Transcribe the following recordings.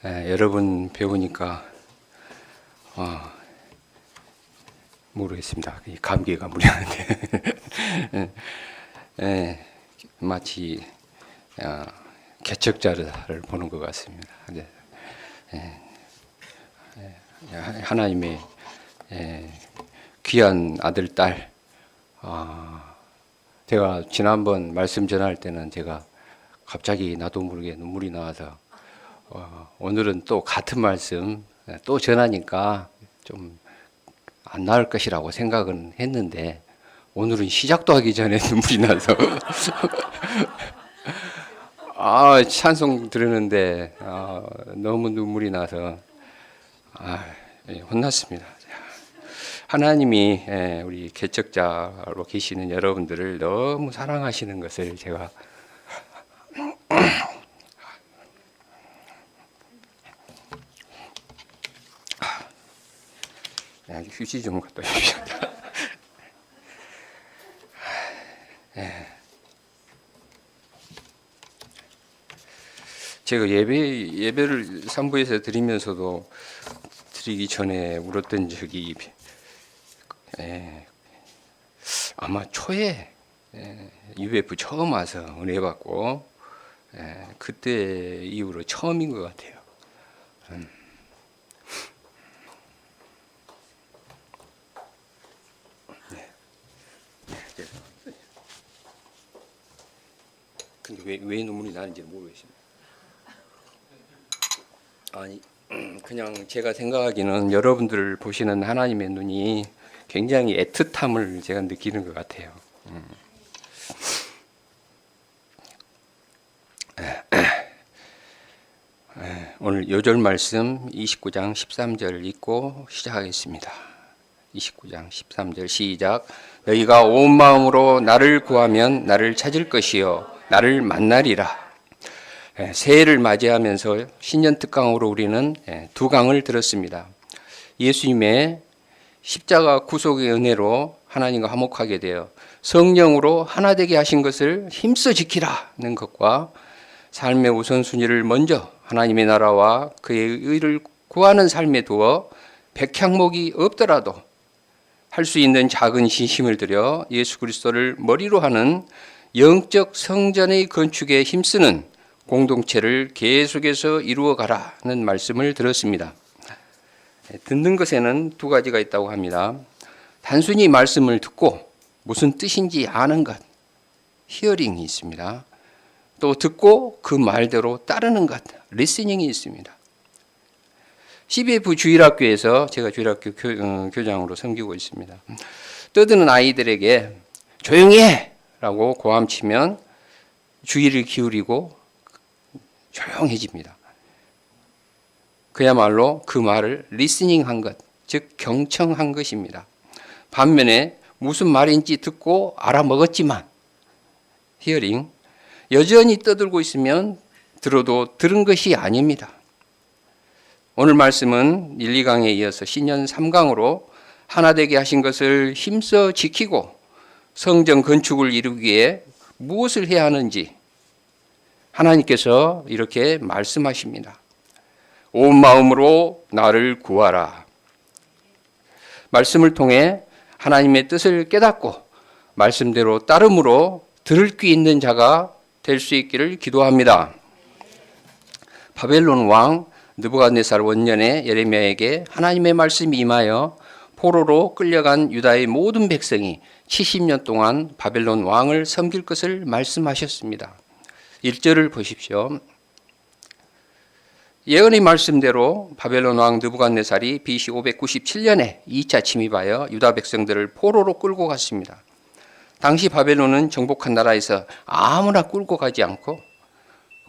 여러분 배우니까 모르겠습니다. 감기가 무리하는데 마치 개척자를 보는 것 같습니다. 하나님의 귀한 아들, 딸. 제가 지난번 말씀 전할 때는 제가 갑자기 나도 모르게 눈물이 나와서 오늘은 또 같은 말씀 또 전하니까 좀 안 나을 것이라고 생각은 했는데 오늘은 시작도 하기 전에 눈물이 나서 찬송 들으는데 너무 눈물이 나서 혼났습니다. 하나님이 우리 개척자로 계시는 여러분들을 너무 사랑하시는 것을 제가 휴지 좀 갖다 주시죠. 제가 예배를 산부에서 드리면서도 드리기 전에 울었던 적이 아마 초에 UF 처음 와서 은혜 받고 그때 이후로 처음인 것 같아요. 근데 왜 눈물이 나는지 모르겠습니다. 그냥 제가 생각하기는 여러분들 보시는 하나님의 눈이 굉장히 애틋함을 제가 느끼는 것 같아요. 오늘 요절 말씀 29장 13절 읽고 시작하겠습니다. 29장 13절 시작. 너희가 온 마음으로 나를 구하면 나를 찾을 것이요 나를 만나리라. 새해를 맞이하면서 신년 특강으로 우리는 두 강을 들었습니다. 예수님의 십자가 구속의 은혜로 하나님과 화목하게 되어 성령으로 하나 되게 하신 것을 힘써 지키라는 것과 삶의 우선순위를 먼저 하나님의 나라와 그의 의를 구하는 삶에 두어 백향목이 없더라도 할 수 있는 작은 신심을 들여 예수 그리스도를 머리로 하는 영적 성전의 건축에 힘쓰는 공동체를 계속해서 이루어가라는 말씀을 들었습니다. 듣는 것에는 두 가지가 있다고 합니다. 단순히 말씀을 듣고 무슨 뜻인지 아는 것, 히어링이 있습니다. 또 듣고 그 말대로 따르는 것, 리스닝이 있습니다. CBF 주일학교에서 제가 주일학교 교장으로 섬기고 있습니다. 떠드는 아이들에게 조용히 해! 라고 고함치면 주의를 기울이고 조용해집니다. 그야말로 그 말을 리스닝한 것, 즉 경청한 것입니다. 반면에 무슨 말인지 듣고 알아먹었지만 히어링, 여전히 떠들고 있으면 들어도 들은 것이 아닙니다. 오늘 말씀은 1, 2강에 이어서 신년 3강으로 하나 되게 하신 것을 힘써 지키고 성전 건축을 이루기 위해 무엇을 해야 하는지 하나님께서 이렇게 말씀하십니다. 온 마음으로 나를 구하라. 말씀을 통해 하나님의 뜻을 깨닫고 말씀대로 따름으로 들을 귀 있는 자가 될 수 있기를 기도합니다. 바벨론 왕 느부갓네살 원년에 예레미야에게 하나님의 말씀이 임하여 포로로 끌려간 유다의 모든 백성이 70년 동안 바벨론 왕을 섬길 것을 말씀하셨습니다. 1절을 보십시오. 예언의 말씀대로 바벨론 왕 느부갓네살이 BC 597년에 2차 침입하여 유다 백성들을 포로로 끌고 갔습니다. 당시 바벨론은 정복한 나라에서 아무나 끌고 가지 않고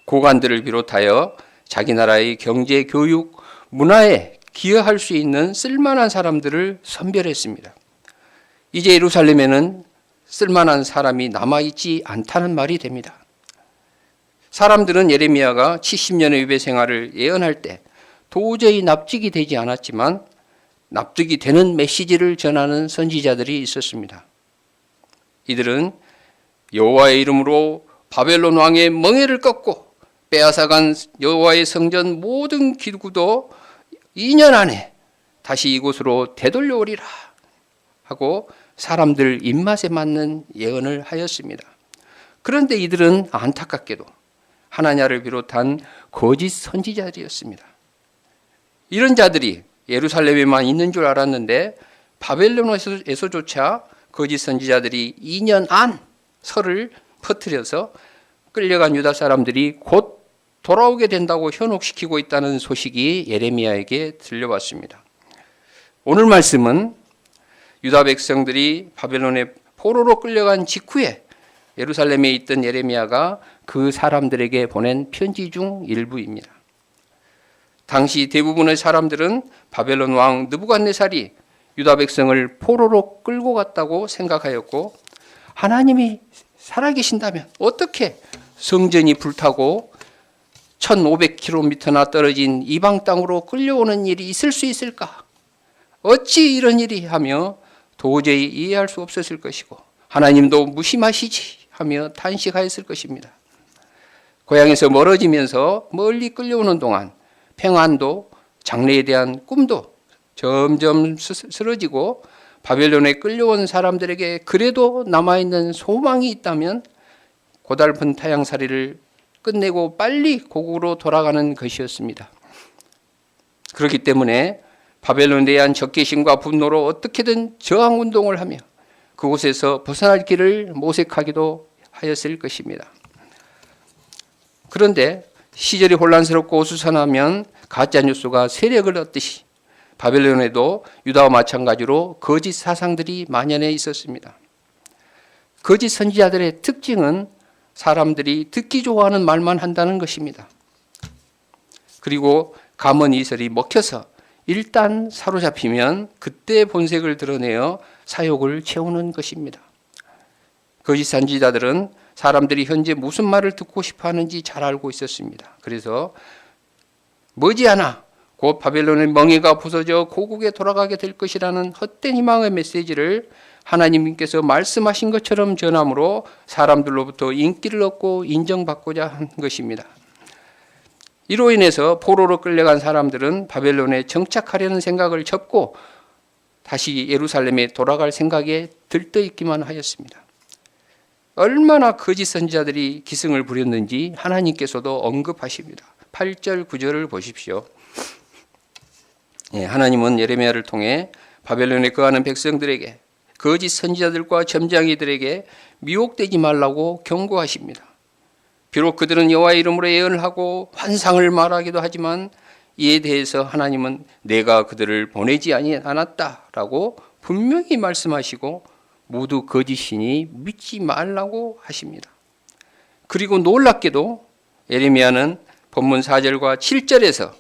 고관들을 비롯하여 자기 나라의 경제, 교육, 문화에 기여할 수 있는 쓸만한 사람들을 선별했습니다. 이제 예루살렘에는 쓸만한 사람이 남아있지 않다는 말이 됩니다. 사람들은 예레미야가 70년의 유배 생활을 예언할 때 도저히 납득이 되지 않았지만 납득이 되는 메시지를 전하는 선지자들이 있었습니다. 이들은 여호와의 이름으로 바벨론 왕의 멍에를 꺾고 빼앗아간 여호와의 성전 모든 기구도 2년 안에 다시 이곳으로 되돌려오리라 하고 사람들 입맛에 맞는 예언을 하였습니다. 그런데 이들은 안타깝게도 하나냐를 비롯한 거짓 선지자들이었습니다. 이런 자들이 예루살렘에만 있는 줄 알았는데 바벨론에서조차 거짓 선지자들이 2년 안 설을 퍼뜨려서 끌려간 유다 사람들이 곧 돌아오게 된다고 현혹시키고 있다는 소식이 예레미야에게 들려왔습니다. 오늘 말씀은 유다 백성들이 바벨론의 포로로 끌려간 직후에 예루살렘에 있던 예레미야가 그 사람들에게 보낸 편지 중 일부입니다. 당시 대부분의 사람들은 바벨론 왕 느부갓네살이 유다 백성을 포로로 끌고 갔다고 생각하였고, 하나님이 살아계신다면 어떻게 성전이 불타고 1500km나 떨어진 이방 땅으로 끌려오는 일이 있을 수 있을까? 어찌 이런 일이 하며 도저히 이해할 수 없었을 것이고, 하나님도 무심하시지 하며 탄식하였을 것입니다. 고향에서 멀어지면서 멀리 끌려오는 동안 평안도, 장래에 대한 꿈도 점점 쓰러지고, 바벨론에 끌려온 사람들에게 그래도 남아있는 소망이 있다면 고달픈 타향살이를 끝내고 빨리 고국으로 돌아가는 것이었습니다. 그렇기 때문에 바벨론에 대한 적개심과 분노로 어떻게든 저항운동을 하며 그곳에서 벗어날 길을 모색하기도 하였을 것입니다. 그런데 시절이 혼란스럽고 어수선하면 가짜뉴스가 세력을 얻듯이 바벨론에도 유다와 마찬가지로 거짓 사상들이 만연해 있었습니다. 거짓 선지자들의 특징은 사람들이 듣기 좋아하는 말만 한다는 것입니다. 그리고 감언이설이 먹혀서 일단 사로잡히면 그때 본색을 드러내어 사욕을 채우는 것입니다. 거짓 선지자들은 사람들이 현재 무슨 말을 듣고 싶어 하는지 잘 알고 있었습니다. 그래서 머지않아 곧 바벨론의 멍에가 부서져 고국에 돌아가게 될 것이라는 헛된 희망의 메시지를 하나님께서 말씀하신 것처럼 전함으로 사람들로부터 인기를 얻고 인정받고자 한 것입니다. 이로 인해서 포로로 끌려간 사람들은 바벨론에 정착하려는 생각을 접고 다시 예루살렘에 돌아갈 생각에 들떠있기만 하였습니다. 얼마나 거짓 선지자들이 기승을 부렸는지 하나님께서도 언급하십니다. 8절 9절을 보십시오. 하나님은 예레미야를 통해 바벨론에 거하는 백성들에게, 거짓 선지자들과 점장이들에게 미혹되지 말라고 경고하십니다. 비록 그들은 여호와의 이름으로 예언을 하고 환상을 말하기도 하지만 이에 대해서 하나님은 내가 그들을 보내지 않았다라고 분명히 말씀하시고 모두 거짓이니 믿지 말라고 하십니다. 그리고 놀랍게도 예레미야는 본문 4절과 7절에서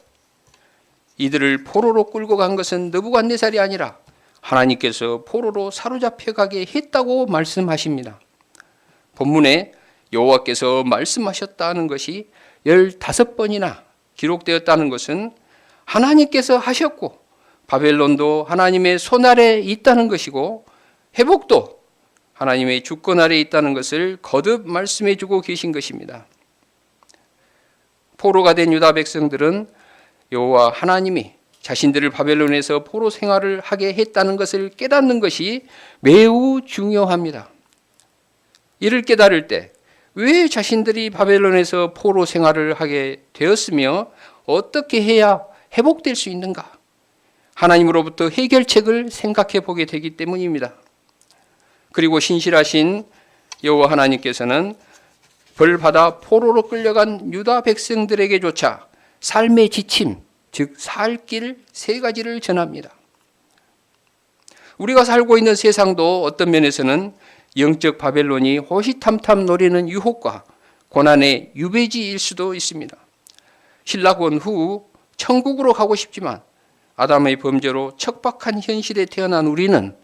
이들을 포로로 끌고 간 것은 느부갓네살이 아니라 하나님께서 포로로 사로잡혀 가게 했다고 말씀하십니다. 본문에 여호와께서 말씀하셨다는 것이 15번이나 기록되었다는 것은 하나님께서 하셨고 바벨론도 하나님의 손 아래 있다는 것이고 회복도 하나님의 주권 아래 있다는 것을 거듭 말씀해 주고 계신 것입니다. 포로가 된 유다 백성들은 여호와 하나님이 자신들을 바벨론에서 포로 생활을 하게 했다는 것을 깨닫는 것이 매우 중요합니다. 이를 깨달을 때 왜 자신들이 바벨론에서 포로 생활을 하게 되었으며 어떻게 해야 회복될 수 있는가? 하나님으로부터 해결책을 생각해 보게 되기 때문입니다. 그리고 신실하신 여호와 하나님께서는 벌받아 포로로 끌려간 유다 백성들에게조차 삶의 지침, 즉 살 길 3가지를 전합니다. 우리가 살고 있는 세상도 어떤 면에서는 영적 바벨론이 호시탐탐 노리는 유혹과 고난의 유배지일 수도 있습니다. 신라권 후 천국으로 가고 싶지만 아담의 범죄로 척박한 현실에 태어난 우리는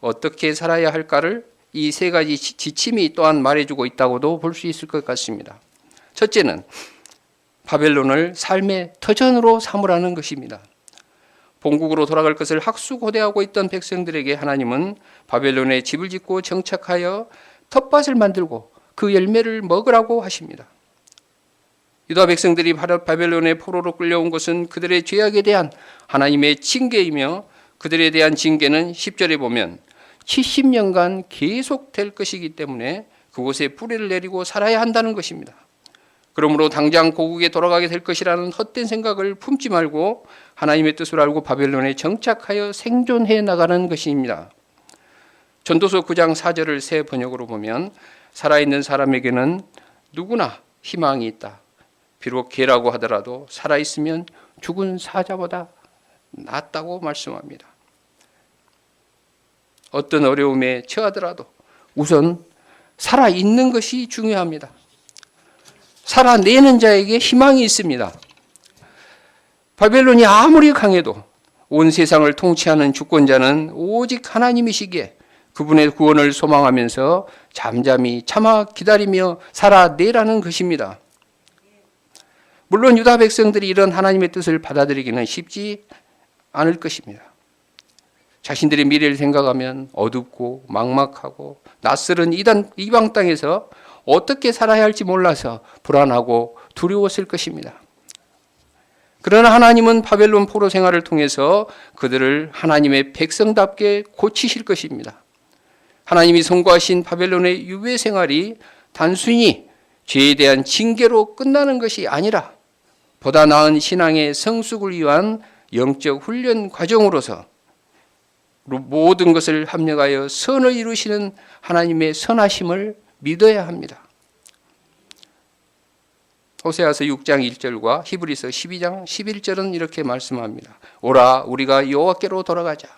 어떻게 살아야 할까를 이 3가지 지침이 또한 말해주고 있다고도 볼 수 있을 것 같습니다. 첫째는 바벨론을 삶의 터전으로 삼으라는 것입니다. 본국으로 돌아갈 것을 학수고대하고 있던 백성들에게 하나님은 바벨론에 집을 짓고 정착하여 텃밭을 만들고 그 열매를 먹으라고 하십니다. 유다 백성들이 바벨론의 포로로 끌려온 것은 그들의 죄악에 대한 하나님의 징계이며, 그들에 대한 징계는 10절에 보면 70년간 계속될 것이기 때문에 그곳에 뿌리를 내리고 살아야 한다는 것입니다. 그러므로 당장 고국에 돌아가게 될 것이라는 헛된 생각을 품지 말고 하나님의 뜻을 알고 바벨론에 정착하여 생존해 나가는 것입니다. 전도서 9장 4절을 새 번역으로 보면 살아있는 사람에게는 누구나 희망이 있다. 비록 개라고 하더라도 살아있으면 죽은 사자보다 낫다고 말씀합니다. 어떤 어려움에 처하더라도 우선 살아있는 것이 중요합니다. 살아내는 자에게 희망이 있습니다. 바벨론이 아무리 강해도 온 세상을 통치하는 주권자는 오직 하나님이시기에 그분의 구원을 소망하면서 잠잠히 참아 기다리며 살아내라는 것입니다. 물론 유다 백성들이 이런 하나님의 뜻을 받아들이기는 쉽지 않을 것입니다. 자신들의 미래를 생각하면 어둡고 막막하고 낯설은 이방 땅에서 어떻게 살아야 할지 몰라서 불안하고 두려웠을 것입니다. 그러나 하나님은 바벨론 포로 생활을 통해서 그들을 하나님의 백성답게 고치실 것입니다. 하나님이 선고하신 바벨론의 유배 생활이 단순히 죄에 대한 징계로 끝나는 것이 아니라 보다 나은 신앙의 성숙을 위한 영적 훈련 과정으로서 모든 것을 합력하여 선을 이루시는 하나님의 선하심을 믿어야 합니다. 호세아서 6장 1절과 히브리서 12장 11절은 이렇게 말씀합니다. 오라 우리가 여호와께로 돌아가자.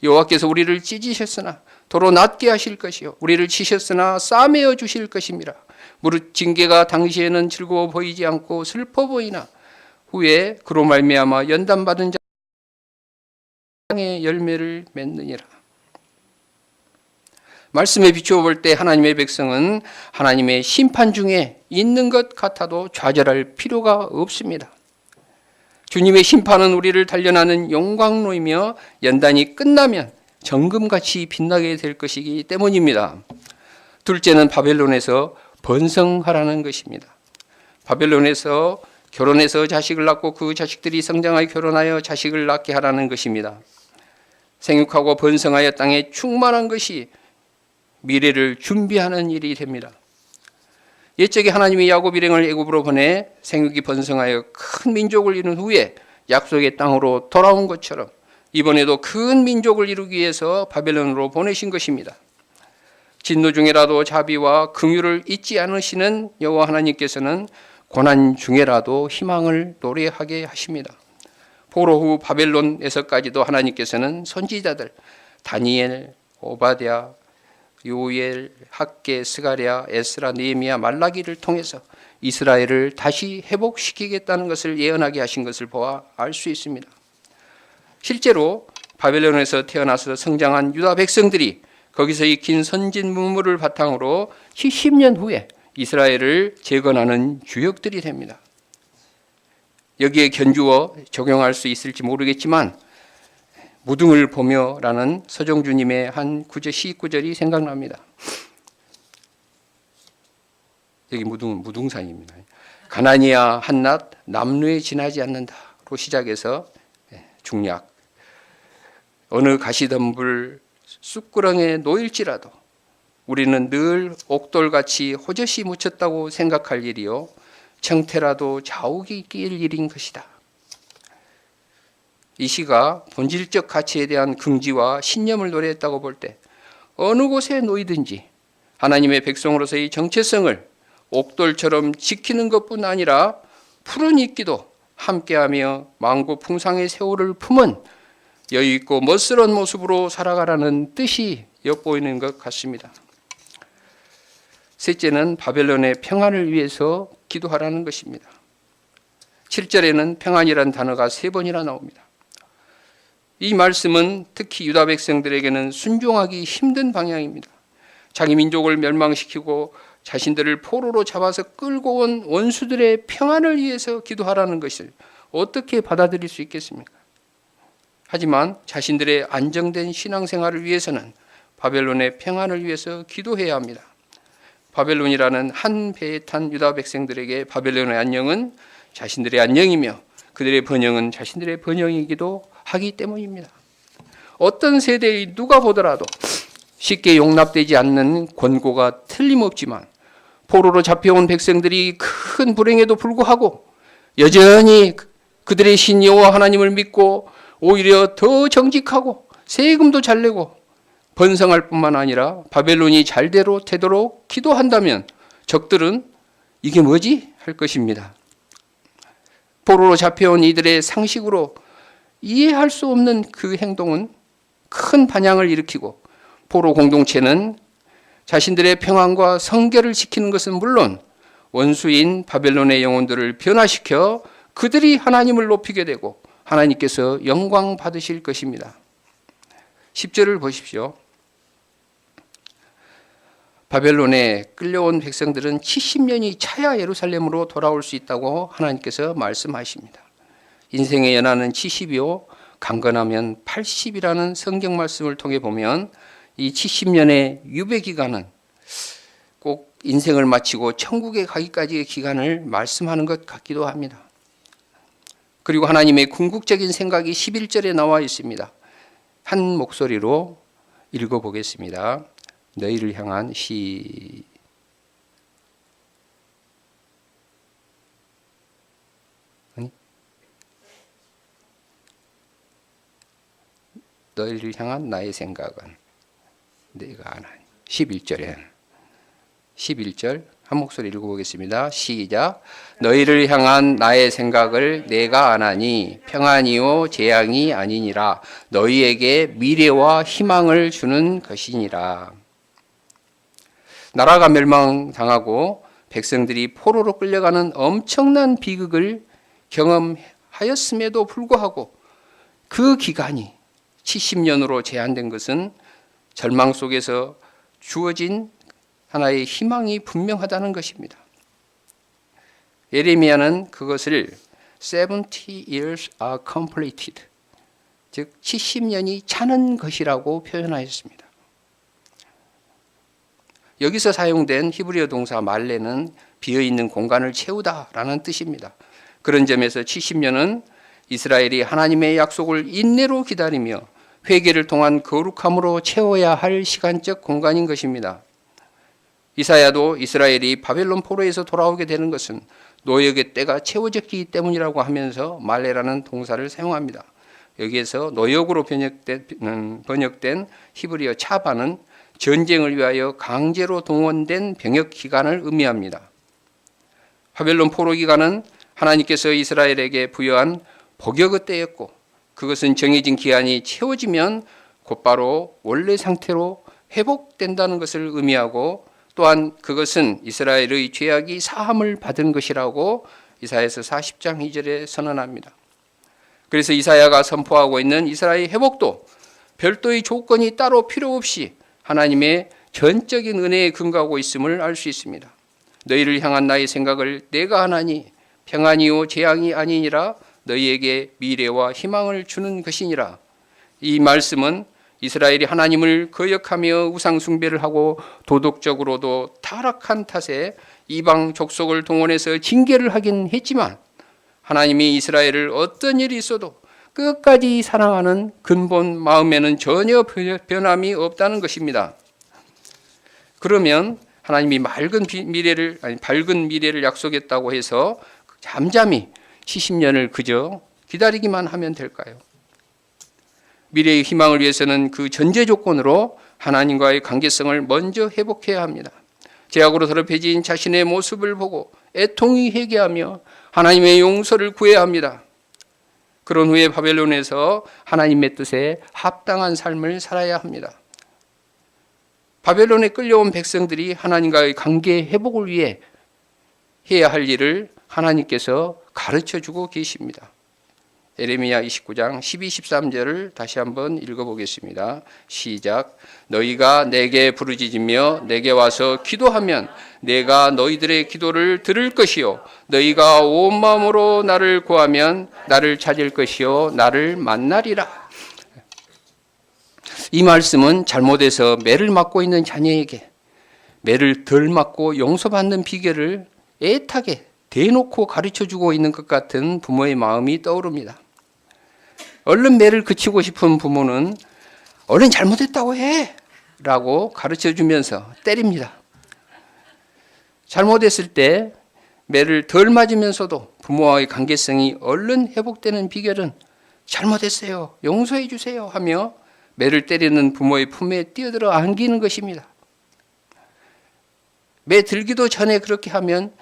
여호와께서 우리를 찢으셨으나 도로 낫게 하실 것이요 우리를 치셨으나 싸매어 주실 것입니다. 무릇 징계가 당시에는 즐거워 보이지 않고 슬퍼 보이나 후에 그로 말미암아 연단받은 자의 열매를 맺느니라. 말씀에 비추어 볼 때 하나님의 백성은 하나님의 심판 중에 있는 것 같아도 좌절할 필요가 없습니다. 주님의 심판은 우리를 단련하는 영광로이며 연단이 끝나면 정금같이 빛나게 될 것이기 때문입니다. 둘째는 바벨론에서 번성하라는 것입니다. 바벨론에서 결혼해서 자식을 낳고 그 자식들이 성장하여 결혼하여 자식을 낳게 하라는 것입니다. 생육하고 번성하여 땅에 충만한 것이 미래를 준비하는 일이 됩니다. 옛적에 하나님이 야곱 일행을 애굽으로 보내 생육이 번성하여 큰 민족을 이룬 후에 약속의 땅으로 돌아온 것처럼 이번에도 큰 민족을 이루기 위해서 바벨론으로 보내신 것입니다. 진노 중에라도 자비와 긍휼을 잊지 않으시는 여호와 하나님께서는 고난 중에라도 희망을 노래하게 하십니다. 포로 후 바벨론에서까지도 하나님께서는 선지자들 다니엘, 오바댜, 요엘, 학개, 스가랴, 에스라, 느헤미야, 말라기를 통해서 이스라엘을 다시 회복시키겠다는 것을 예언하게 하신 것을 보아 알 수 있습니다. 실제로 바벨론에서 태어나서 성장한 유다 백성들이 거기서 익힌 선진 문물을 바탕으로 70년 후에 이스라엘을 재건하는 주역들이 됩니다. 여기에 견주어 적용할 수 있을지 모르겠지만 무등을 보며라는 서정주님의 한 구절 19절이 생각납니다. 여기 무등산입니다. 가나니아 한낮 남루에 지나지 않는다로 시작해서 중약 어느 가시덤불 쑥구렁에 놓일지라도 우리는 늘 옥돌같이 호젓이 묻혔다고 생각할 일이요 청태라도 자욱이 낄 일인 것이다. 이 시가 본질적 가치에 대한 긍지와 신념을 노래했다고 볼 때 어느 곳에 놓이든지 하나님의 백성으로서의 정체성을 옥돌처럼 지키는 것뿐 아니라 푸른 이끼도 함께하며 만고풍상의 세월을 품은 여유있고 멋스러운 모습으로 살아가라는 뜻이 엿보이는 것 같습니다. 셋째는 바벨론의 평안을 위해서 기도하라는 것입니다. 7절에는 평안이라는 단어가 3번이나 나옵니다. 이 말씀은 특히 유다 백성들에게는 순종하기 힘든 방향입니다. 자기 민족을 멸망시키고 자신들을 포로로 잡아서 끌고 온 원수들의 평안을 위해서 기도하라는 것을 어떻게 받아들일 수 있겠습니까? 하지만 자신들의 안정된 신앙생활을 위해서는 바벨론의 평안을 위해서 기도해야 합니다. 바벨론이라는 한 배에 탄 유다 백성들에게 바벨론의 안녕은 자신들의 안녕이며 그들의 번영은 자신들의 번영이기도 하기 때문입니다. 어떤 세대의 누가 보더라도 쉽게 용납되지 않는 권고가 틀림없지만 포로로 잡혀온 백성들이 큰 불행에도 불구하고 여전히 그들의 신 여호와 하나님을 믿고 오히려 더 정직하고 세금도 잘 내고 번성할 뿐만 아니라 바벨론이 잘대로 되도록 기도한다면 적들은 이게 뭐지? 할 것입니다. 포로로 잡혀온 이들의 상식으로 이해할 수 없는 그 행동은 큰 반향을 일으키고 포로 공동체는 자신들의 평안과 성결을 지키는 것은 물론 원수인 바벨론의 영혼들을 변화시켜 그들이 하나님을 높이게 되고 하나님께서 영광 받으실 것입니다. 10절을 보십시오. 바벨론에 끌려온 백성들은 70년이 차야 예루살렘으로 돌아올 수 있다고 하나님께서 말씀하십니다. 인생의 연한은 70이요 강건하면 80이라는 성경 말씀을 통해 보면 이 70년의 유배 기간은 꼭 인생을 마치고 천국에 가기까지의 기간을 말씀하는 것 같기도 합니다. 그리고 하나님의 궁극적인 생각이 11절에 나와 있습니다. 한 목소리로 읽어보겠습니다. 너희를 향한 너희를 향한 나의 생각은 내가 아나니. 11절 한 목소리 읽어보겠습니다. 시작. 너희를 향한 나의 생각을 내가 아나니 평안이요 재앙이 아니니라. 너희에게 미래와 희망을 주는 것이니라. 나라가 멸망당하고 백성들이 포로로 끌려가는 엄청난 비극을 경험하였음에도 불구하고 그 기간이 70년으로 제한된 것은 절망 속에서 주어진 하나의 희망이 분명하다는 것입니다. 예레미야는 그것을 70 years are completed, 즉 70년이 차는 것이라고 표현하였습니다. 여기서 사용된 히브리어 동사 말레는 비어있는 공간을 채우다라는 뜻입니다. 그런 점에서 70년은 이스라엘이 하나님의 약속을 인내로 기다리며 회개를 통한 거룩함으로 채워야 할 시간적 공간인 것입니다. 이사야도 이스라엘이 바벨론 포로에서 돌아오게 되는 것은 노역의 때가 채워졌기 때문이라고 하면서 말레라는 동사를 사용합니다. 여기에서 노역으로 번역된 히브리어 차바는 전쟁을 위하여 강제로 동원된 병역 기간을 의미합니다. 바벨론 포로 기간은 하나님께서 이스라엘에게 부여한 복역의 때였고 그것은 정해진 기한이 채워지면 곧바로 원래 상태로 회복된다는 것을 의미하고 또한 그것은 이스라엘의 죄악이 사함을 받은 것이라고 이사야서 40장 2절에 선언합니다. 그래서 이사야가 선포하고 있는 이스라엘의 회복도 별도의 조건이 따로 필요 없이 하나님의 전적인 은혜에 근거하고 있음을 알 수 있습니다. 너희를 향한 나의 생각을 내가 하나니 평안이요 재앙이 아니니라. 너희에게 미래와 희망을 주는 것이니라. 이 말씀은 이스라엘이 하나님을 거역하며 우상 숭배를 하고 도덕적으로도 타락한 탓에 이방 족속을 동원해서 징계를 하긴 했지만 하나님이 이스라엘을 어떤 일이 있어도 끝까지 사랑하는 근본 마음에는 전혀 변함이 없다는 것입니다. 그러면 하나님이 밝은 미래를 약속했다고 해서 잠잠히 70년을 그저 기다리기만 하면 될까요? 미래의 희망을 위해서는 그 전제 조건으로 하나님과의 관계성을 먼저 회복해야 합니다. 죄악으로 더럽혀진 자신의 모습을 보고 애통히 회개하며 하나님의 용서를 구해야 합니다. 그런 후에 바벨론에서 하나님의 뜻에 합당한 삶을 살아야 합니다. 바벨론에 끌려온 백성들이 하나님과의 관계 회복을 위해 해야 할 일을 하나님께서 가르쳐주고 계십니다. 예레미야 29장 12, 13절을 다시 한번 읽어보겠습니다. 시작. 너희가 내게 부르짖으며 내게 와서 기도하면 내가 너희들의 기도를 들을 것이요 너희가 온 마음으로 나를 구하면 나를 찾을 것이요 나를 만나리라. 이 말씀은 잘못해서 매를 맞고 있는 자녀에게 매를 덜 맞고 용서받는 비결을 애타게 대놓고 가르쳐주고 있는 것 같은 부모의 마음이 떠오릅니다. 얼른 매를 그치고 싶은 부모는 얼른 잘못했다고 해! 라고 가르쳐주면서 때립니다. 잘못했을 때 매를 덜 맞으면서도 부모와의 관계성이 얼른 회복되는 비결은 잘못했어요, 용서해 주세요 하며 매를 때리는 부모의 품에 뛰어들어 안기는 것입니다. 매 들기도 전에 그렇게 하면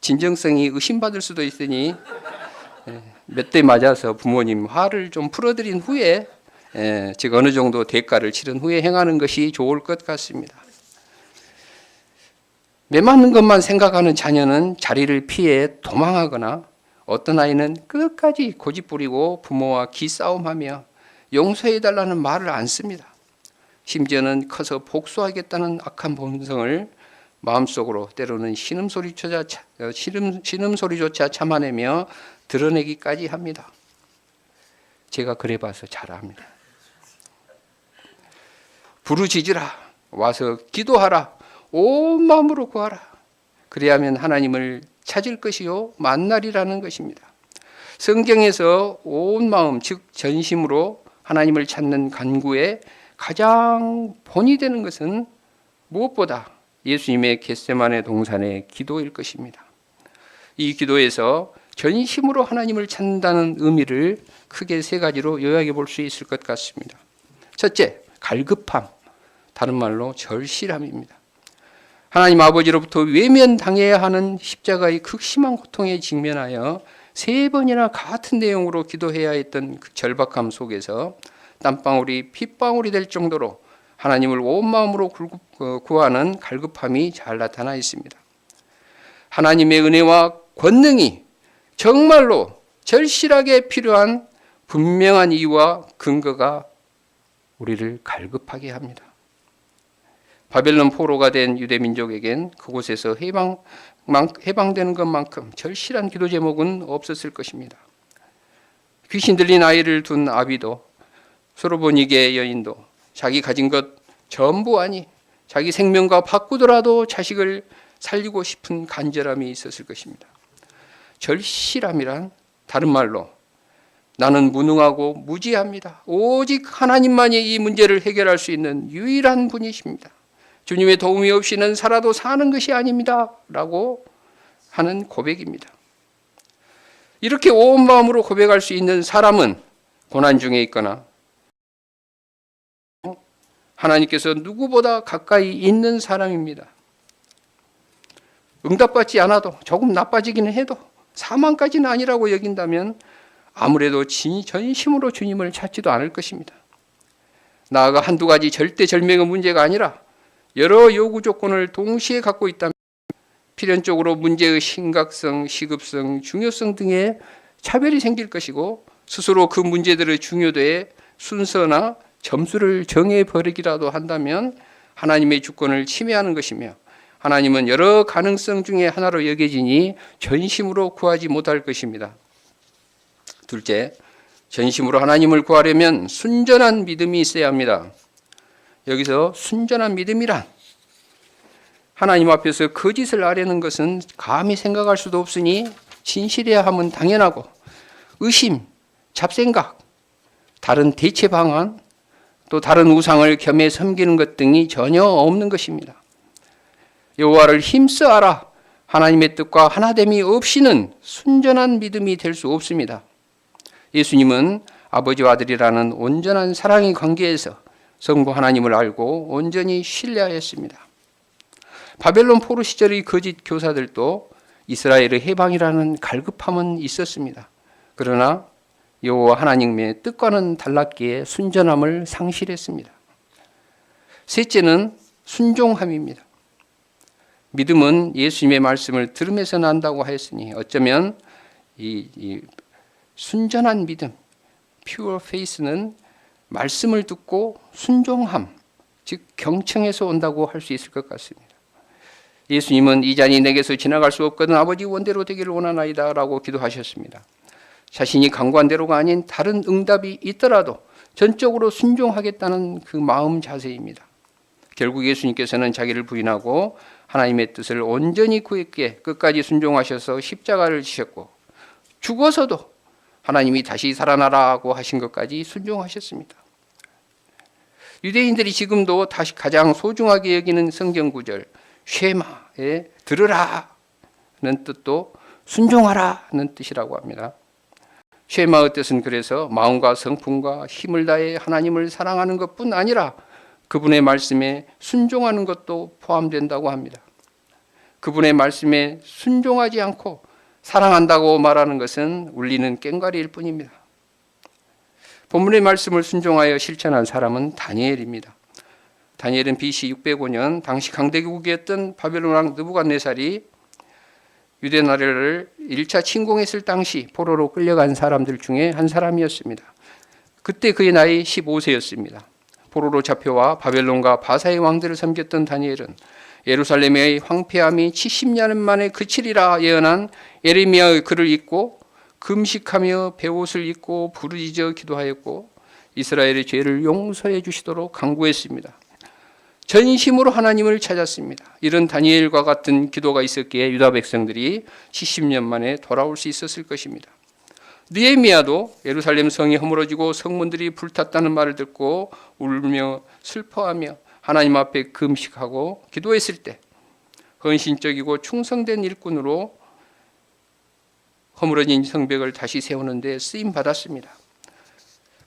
진정성이 의심받을 수도 있으니 몇 대 맞아서 부모님 화를 좀 풀어드린 후에, 즉 어느 정도 대가를 치른 후에 행하는 것이 좋을 것 같습니다. 매 맞는 것만 생각하는 자녀는 자리를 피해 도망하거나 어떤 아이는 끝까지 고집부리고 부모와 기싸움하며 용서해달라는 말을 안 씁니다. 심지어는 커서 복수하겠다는 악한 본성을 마음속으로 때로는 신음소리조차 참아내며 드러내기까지 합니다. 제가 그래봐서 잘 압니다. 부르짖으라, 와서 기도하라, 온 마음으로 구하라. 그래야만 하나님을 찾을 것이요 만나리라는 것입니다. 성경에서 온 마음, 즉 전심으로 하나님을 찾는 간구에 가장 본이 되는 것은 무엇보다 예수님의 겟세마네 동산의 기도일 것입니다. 이 기도에서 전심으로 하나님을 찾는다는 의미를 크게 세 가지로 요약해 볼 수 있을 것 같습니다. 첫째, 갈급함, 다른 말로 절실함입니다. 하나님 아버지로부터 외면당해야 하는 십자가의 극심한 고통에 직면하여 3번이나 같은 내용으로 기도해야 했던 그 절박함 속에서 땀방울이 핏방울이 될 정도로 하나님을 온 마음으로 구하는 갈급함이 잘 나타나 있습니다. 하나님의 은혜와 권능이 정말로 절실하게 필요한 분명한 이유와 근거가 우리를 갈급하게 합니다. 바벨론 포로가 된 유대민족에겐 그곳에서 해방되는 것만큼 절실한 기도 제목은 없었을 것입니다. 귀신 들린 아이를 둔 아비도, 소로보니게 여인도 자기 가진 것 전부 아니 자기 생명과 바꾸더라도 자식을 살리고 싶은 간절함이 있었을 것입니다. 절실함이란 다른 말로 나는 무능하고 무지합니다. 오직 하나님만이 이 문제를 해결할 수 있는 유일한 분이십니다. 주님의 도움이 없이는 살아도 사는 것이 아닙니다. 라고 하는 고백입니다. 이렇게 온 마음으로 고백할 수 있는 사람은 고난 중에 있거나 하나님께서 누구보다 가까이 있는 사람입니다. 응답받지 않아도 조금 나빠지기는 해도 사망까지는 아니라고 여긴다면 아무래도 전심으로 주님을 찾지도 않을 것입니다. 나아가 한두 가지 절대절명의 문제가 아니라 여러 요구 조건을 동시에 갖고 있다면 필연적으로 문제의 심각성, 시급성, 중요성 등의 차별이 생길 것이고 스스로 그 문제들의 중요도에 순서나 점수를 정해버리기라도 한다면 하나님의 주권을 침해하는 것이며 하나님은 여러 가능성 중에 하나로 여겨지니 전심으로 구하지 못할 것입니다. 둘째, 전심으로 하나님을 구하려면 순전한 믿음이 있어야 합니다. 여기서 순전한 믿음이란 하나님 앞에서 거짓을 아뢰는 것은 감히 생각할 수도 없으니 진실해야 함은 당연하고 의심, 잡생각, 다른 대체 방안, 또 다른 우상을 겸해 섬기는 것 등이 전혀 없는 것입니다. 여호와를 힘써 알아 하나님의 뜻과 하나됨이 없이는 순전한 믿음이 될 수 없습니다. 예수님은 아버지와 아들이라는 온전한 사랑의 관계에서 성부 하나님을 알고 온전히 신뢰하였습니다. 바벨론 포로 시절의 거짓 교사들도 이스라엘의 해방이라는 갈급함은 있었습니다. 그러나 여호와 하나님의 뜻과는 달랐기에 순전함을 상실했습니다. 셋째는 순종함입니다. 믿음은 예수님의 말씀을 들으면서 난다고 하였으니 어쩌면 이 순전한 믿음, pure faith는 말씀을 듣고 순종함, 즉 경청에서 온다고 할 수 있을 것 같습니다. 예수님은 이 잔이 내게서 지나갈 수 없거든 아버지 원대로 되기를 원하나이다 라고 기도하셨습니다. 자신이 간구한 대로가 아닌 다른 응답이 있더라도 전적으로 순종하겠다는 그 마음 자세입니다. 결국 예수님께서는 자기를 부인하고 하나님의 뜻을 온전히 구했기에 끝까지 순종하셔서 십자가를 지셨고 죽어서도 하나님이 다시 살아나라고 하신 것까지 순종하셨습니다. 유대인들이 지금도 다시 가장 소중하게 여기는 성경 구절 쉐마에 들으라는 뜻도 순종하라는 뜻이라고 합니다. 쉐마의 뜻은 그래서 마음과 성품과 힘을 다해 하나님을 사랑하는 것뿐 아니라 그분의 말씀에 순종하는 것도 포함된다고 합니다. 그분의 말씀에 순종하지 않고 사랑한다고 말하는 것은 울리는 꽹과리일 뿐입니다. 본문의 말씀을 순종하여 실천한 사람은 다니엘입니다. 다니엘은 BC 605년 당시 강대국이었던 바벨론 왕 느부갓네살이 유대 나라를 1차 침공했을 당시 포로로 끌려간 사람들 중에 한 사람이었습니다. 그때 그의 나이 15세였습니다. 포로로 잡혀와 바벨론과 바사의 왕들을 섬겼던 다니엘은 예루살렘의 황폐함이 70년 만에 그치리라 예언한 예레미야의 글을 읽고 금식하며 베옷을 입고 부르짖어 기도하였고 이스라엘의 죄를 용서해 주시도록 간구했습니다. 전심으로 하나님을 찾았습니다. 이런 다니엘과 같은 기도가 있었기에 유다 백성들이 70년 만에 돌아올 수 있었을 것입니다. 느헤미야도 예루살렘 성이 허물어지고 성문들이 불탔다는 말을 듣고 울며 슬퍼하며 하나님 앞에 금식하고 기도했을 때 헌신적이고 충성된 일꾼으로 허물어진 성벽을 다시 세우는 데 쓰임 받았습니다.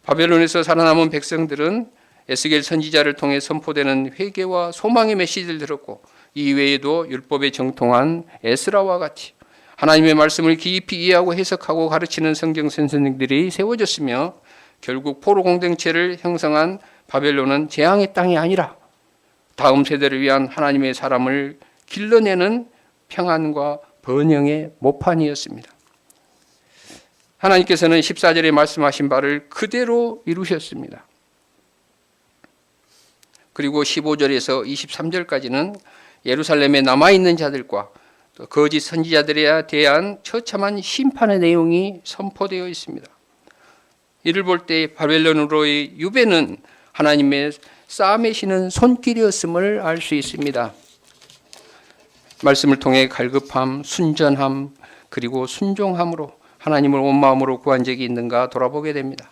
바벨론에서 살아남은 백성들은 에스겔 선지자를 통해 선포되는 회개와 소망의 메시지를 들었고 이 외에도 율법에 정통한 에스라와 같이 하나님의 말씀을 깊이 이해하고 해석하고 가르치는 성경 선생님들이 세워졌으며 결국 포로 공동체를 형성한 바벨론은 재앙의 땅이 아니라 다음 세대를 위한 하나님의 사람을 길러내는 평안과 번영의 모판이었습니다. 하나님께서는 14절에 말씀하신 바를 그대로 이루셨습니다. 그리고 15절에서 23절까지는 예루살렘에 남아있는 자들과 거짓 선지자들에 대한 처참한 심판의 내용이 선포되어 있습니다. 이를 볼 때 바벨론으로의 유배는 하나님의 싸매시는 손길이었음을 알 수 있습니다. 말씀을 통해 갈급함, 순전함, 그리고 순종함으로 하나님을 온 마음으로 구한 적이 있는가 돌아보게 됩니다.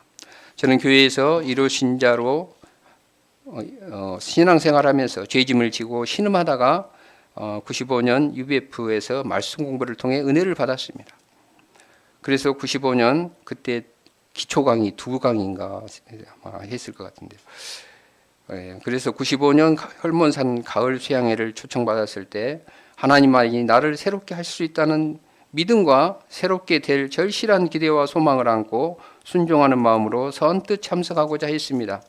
저는 교회에서 일호 신자로 신앙생활하면서 죄짐을 지고 신음하다가 95년 UBF에서 말씀 공부를 통해 은혜를 받았습니다. 그래서 95년 그때 기초 강의 2강인가 아마 했을 것 같은데요. 그래서 95년 헐몬산 가을 수양회를 초청받았을 때 하나님만이 나를 새롭게 할 수 있다는 믿음과 새롭게 될 절실한 기대와 소망을 안고 순종하는 마음으로 선뜻 참석하고자 했습니다.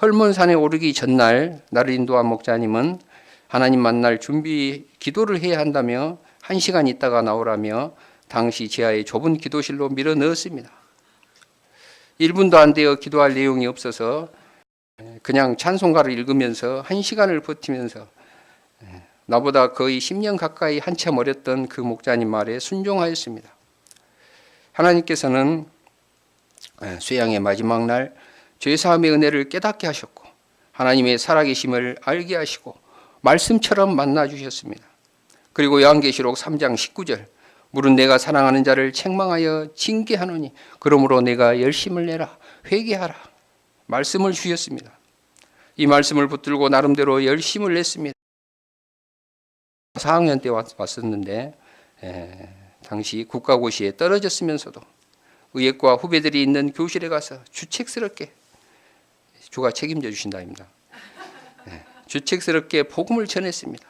헐몬산에 오르기 전날 나를 인도한 목자님은 하나님 만날 준비 기도를 해야 한다며 1시간 있다가 나오라며 당시 지하의 좁은 기도실로 밀어 넣었습니다. 1분도 안 되어 기도할 내용이 없어서 그냥 찬송가를 읽으면서 1시간을 버티면서 나보다 거의 10년 가까이 한참 어렸던 그 목자님 말에 순종하였습니다. 하나님께서는 수양의 마지막 날 죄사함의 은혜를 깨닫게 하셨고 하나님의 살아계심을 알게 하시고 말씀처럼 만나주셨습니다. 그리고 요한계시록 3장 19절 물은 내가 사랑하는 자를 책망하여 징계하노니 그러므로 내가 열심을 내라 회개하라 말씀을 주셨습니다. 이 말씀을 붙들고 나름대로 열심을 냈습니다. 4학년 때 왔었는데 당시 국가고시에 떨어졌으면서도 의예과 후배들이 있는 교실에 가서 주책스럽게 주가 책임져 주신다입니다. 주책스럽게 복음을 전했습니다.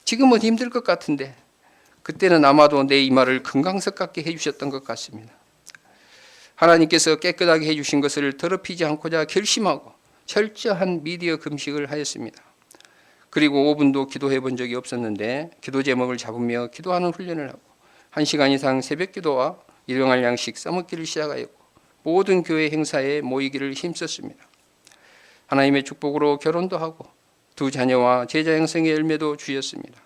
지금은 힘들 것 같은데 그때는 아마도 내 이마를 금강석 같게 해주셨던 것 같습니다. 하나님께서 깨끗하게 해주신 것을 더럽히지 않고자 결심하고 철저한 미디어 금식을 하였습니다. 그리고 5분도 기도해 본 적이 없었는데 기도 제목을 잡으며 기도하는 훈련을 하고 1시간 이상 새벽 기도와 일용할 양식 써먹기를 시작하였고 모든 교회 행사에 모이기를 힘썼습니다. 하나님의 축복으로 결혼도 하고 2 자녀와 제자 형성의 열매도 주셨습니다.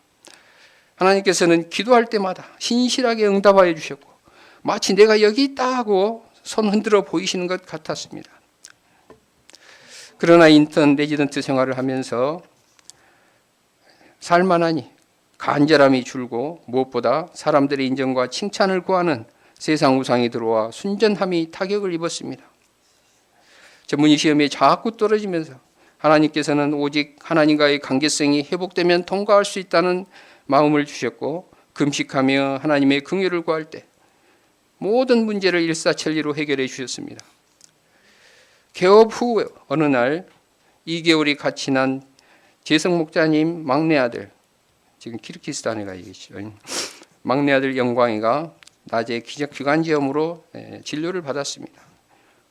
하나님께서는 기도할 때마다 신실하게 응답하여 주셨고 마치 내가 여기 있다 하고 손 흔들어 보이시는 것 같았습니다. 그러나 인턴 레지던트 생활을 하면서 살만하니 간절함이 줄고 무엇보다 사람들의 인정과 칭찬을 구하는 세상 우상이 들어와 순전함이 타격을 입었습니다. 전문의 시험에 자꾸 떨어지면서 하나님께서는 오직 하나님과의 관계성이 회복되면 통과할 수 있다는 마음을 주셨고, 금식하며 하나님의 긍휼을 구할 때 모든 문제를 일사천리로 해결해 주셨습니다. 개업 후 어느 날 2개월이 같이 지난 재성 목사님 막내 아들, 지금 키르기스탄에 가 계시죠. 막내 아들 영광이가 낮에 기관지염으로 진료를 받았습니다.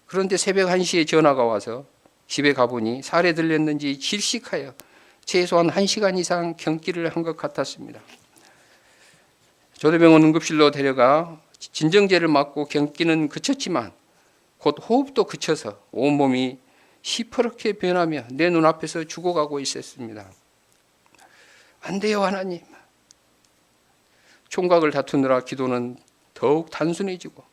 그런데 새벽 1시에 전화가 와서 집에 가보니 살에 들렸는지 질식하여 최소한 1시간 이상 경기를 한 것 같았습니다. 조대병원 응급실로 데려가 진정제를 맞고 경기는 그쳤지만 곧 호흡도 그쳐서 온몸이 시퍼렇게 변하며 내 눈앞에서 죽어가고 있었습니다. 안 돼요, 하나님. 총각을 다투느라 기도는 더욱 단순해지고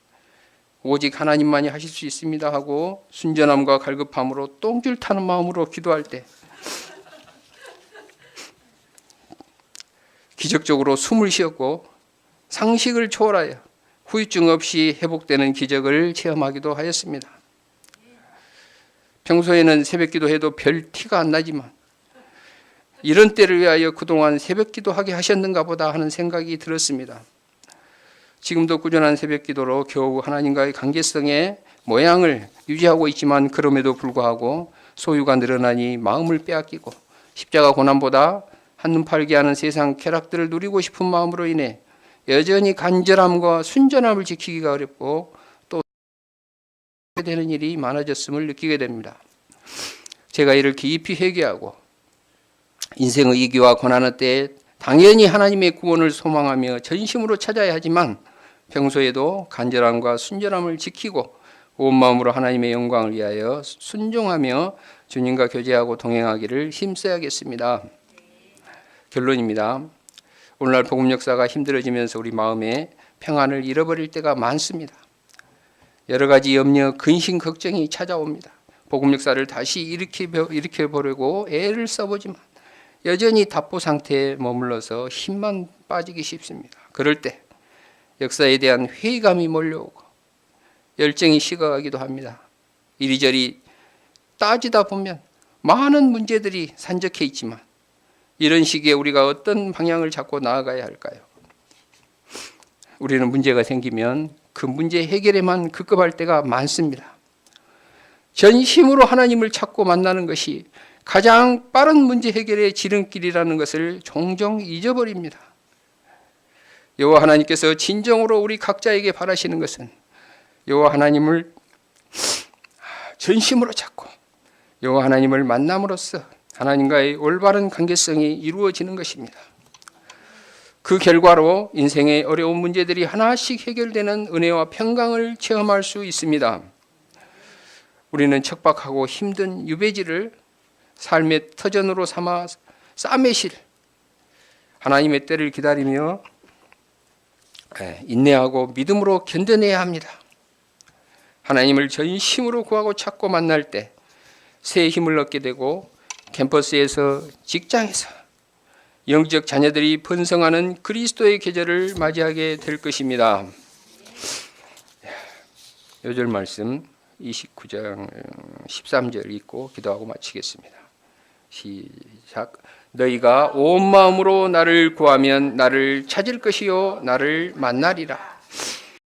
오직 하나님만이 하실 수 있습니다 하고 순전함과 갈급함으로 똥줄 타는 마음으로 기도할 때 기적적으로 숨을 쉬었고 상식을 초월하여 후유증 없이 회복되는 기적을 체험하기도 하였습니다. 평소에는 새벽 기도해도 별 티가 안 나지만 이런 때를 위하여 그동안 새벽 기도하게 하셨는가 보다 하는 생각이 들었습니다. 지금도 꾸준한 새벽 기도로 겨우 하나님과의 관계성의 모양을 유지하고 있지만 그럼에도 불구하고 소유가 늘어나니 마음을 빼앗기고 십자가 고난보다 한눈 팔게 하는 세상 쾌락들을 누리고 싶은 마음으로 인해 여전히 간절함과 순전함을 지키기가 어렵고 또 되는 일이 많아졌음을 느끼게 됩니다. 제가 이를 깊이 회개하고 인생의 위기와 고난의 때에 당연히 하나님의 구원을 소망하며 전심으로 찾아야 하지만 평소에도 간절함과 순전함을 지키고 온 마음으로 하나님의 영광을 위하여 순종하며 주님과 교제하고 동행하기를 힘써야겠습니다. 결론입니다. 오늘날 복음 역사가 힘들어지면서 우리 마음에 평안을 잃어버릴 때가 많습니다. 여러 가지 염려, 근심, 걱정이 찾아옵니다. 복음 역사를 다시 일으켜 보려고 애를 써보지만 여전히 답보 상태에 머물러서 힘만 빠지기 쉽습니다. 그럴 때 역사에 대한 회의감이 몰려오고 열정이 식어가기도 합니다. 이리저리 따지다 보면 많은 문제들이 산적해 있지만 이런 시기에 우리가 어떤 방향을 잡고 나아가야 할까요? 우리는 문제가 생기면 그 문제 해결에만 급급할 때가 많습니다. 전심으로 하나님을 찾고 만나는 것이 가장 빠른 문제 해결의 지름길이라는 것을 종종 잊어버립니다. 여호와 하나님께서 진정으로 우리 각자에게 바라시는 것은 여호와 하나님을 전심으로 찾고 여호와 하나님을 만남으로써 하나님과의 올바른 관계성이 이루어지는 것입니다. 그 결과로 인생의 어려운 문제들이 하나씩 해결되는 은혜와 평강을 체험할 수 있습니다. 우리는 척박하고 힘든 유배지를 삶의 터전으로 삼아 싸매실 하나님의 때를 기다리며 인내하고 믿음으로 견뎌내야 합니다. 하나님을 전심으로 구하고 찾고 만날 때 새 힘을 얻게 되고 캠퍼스에서 직장에서 영적 자녀들이 번성하는 그리스도의 계절을 맞이하게 될 것입니다. 요절 말씀 29장 13절 읽고 기도하고 마치겠습니다. 시작. 너희가 온 마음으로 나를 구하면 나를 찾을 것이요 나를 만나리라.